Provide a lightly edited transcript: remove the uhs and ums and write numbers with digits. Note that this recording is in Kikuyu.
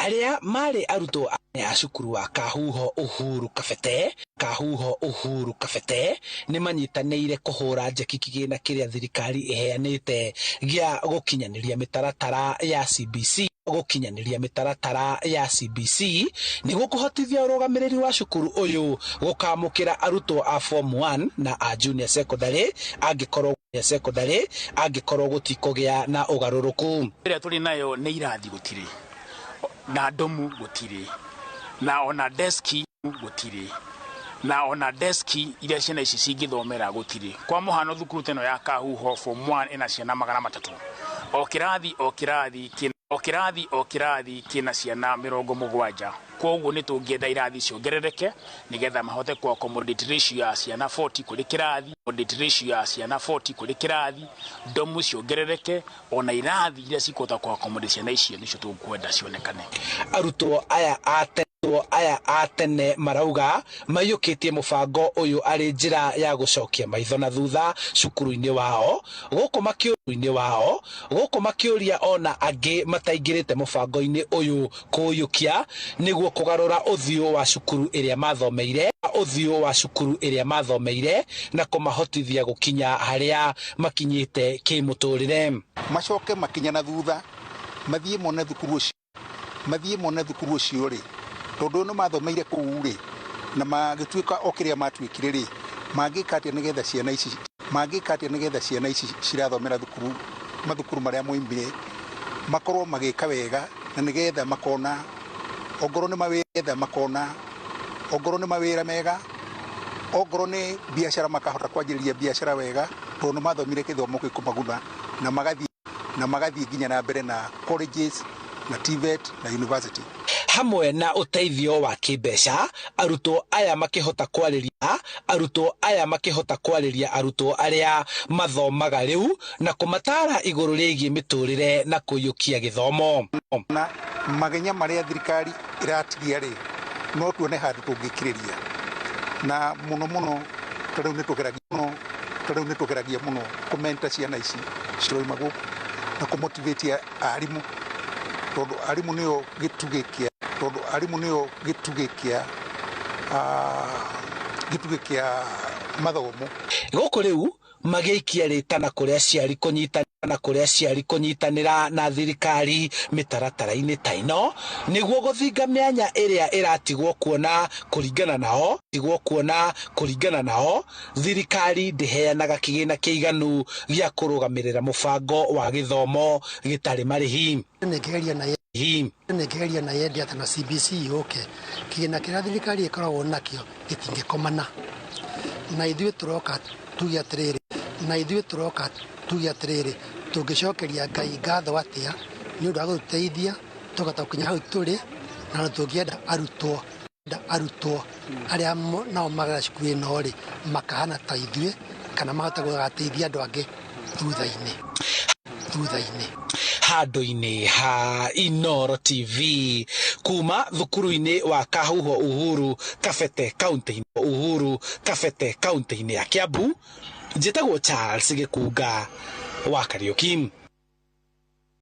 Aria mari arutwo a cukuru wa Kahuho Uhuru Kafete ni manyitanĩire kũhũra njeki kĩgĩna kĩrĩa thirikari iheanĩte gĩa gũkinyaniria mĩtaratara ya CBC nĩguo kũhotithia ũrũgamĩrĩri wa cukuru ũyũ gũkamũkĩra arutwo a form 1 na a junior secondary angĩkorwo gũtikũgĩa na ũgarũrũku. Ĩrĩa tũrĩ nayo nĩ irathi gũtirĩ, na ndomu gũtirĩ, na ona deski gũtirĩ, na ona deski iria ciana ici cingĩthomera gũtirĩ. Kwa mũhano thukuru teno ya Kahuho form 1 ina ciana 300. O kĩrathi kĩna ciana 70. Koguo nĩ tũngĩenda irathi ciongerereke nigetha mahote ku accommodate ratio ya ciana 40 kũrĩ kĩrathi, ndomu ciongerereke, ona irathi iria cikũhota ku accommodate ciana icio nicio tũkwenda cionekane. Arutwo aya a tene marauga mayũkĩtie mũbango ũyũ arĩ njĩra ya gũcokia maitho na thutha cukuru-inĩ wao, gũkũ makĩũria ona angĩ mataingĩrĩte mũbango-inĩ ũyũ kũũyũkia nĩguo kũgarũra ũthiũ wa cukuru ĩrĩa mathomeire na kũmahotithia gũkinya harĩa makinyĩte kĩmũtũrĩre. Macoke makinya na thutha mathiĩ mone thukuru ũcio rĩ, tondũ no mathomeire kũu rĩ na magĩtuĩka o kĩrĩa matuĩkire rĩ, mangĩka atĩa nĩgetha ciana ici cirathomera mathukuru marĩa moimire makorwo magĩka wega, na nĩgetha makona ongorwo nĩ mawĩra mega, ongorwo nĩ biacara makahota kwanjĩrĩria biacara wega, tondũ mathomire gĩthomo gĩkũmaguna na magathiĩ nginya na mbere na colleges na TVET na university. Hamwe na ũteithio wa kĩmbeca, arutwo aya makĩhota kwarĩria arutwo arĩa mathomaga rĩu na kũmatara igũrũ rĩgiĩ mĩtũrĩre na kũiyũkia gĩthomo. Na magenya marĩa thirikari ĩratigia rĩ, no tuone handũ tũngĩkirĩria, na mũno tondũ nĩ tũgeragia mũno kũmenta ciana ici ciroima gũkũ na kũmotivate arimũ, tondũ arimũ nĩo gĩtugĩ kĩa mathomo. Gũkũ rĩu magĩikia rĩtana kũrĩa ciari kũnyitanĩra na thirikari mĩtaratara-inĩ ta ĩno nĩguo gũthinga mĩanya ĩrĩa ĩratigwo kuona thirikari ndĩheanaga kĩgĩna kĩiganu gĩa kũrũgamĩrĩra mũbango wa gĩthomo gĩtarĩ marĩhi. Nĩngĩgeria na yendi atĩ na CBC yũke, kĩgĩna kĩrĩa thirikari ĩkoragwo nakĩo gĩtingĩkomana. Na ithuĩ tũroka tuge atĩrĩrĩ, tũngĩcokeria Ngai ngatho atĩa nĩ ũndũ wa gũtũteithia tũkahota gũkinya hau tũrĩ, na tũngĩenda arutwo arĩa nao magera cukuru ĩno rĩ makahana ta ithuĩ, kana mahota gũgateithia andũ angĩ thutha-inĩ. Handũ-inĩ ha Inooro TV kuma thukuru-inĩ wa Kahuho Uhuru Kafete kaunti-inĩ ya Kiambu, njĩtagwo Charles Gĩkunga wa Kariũki.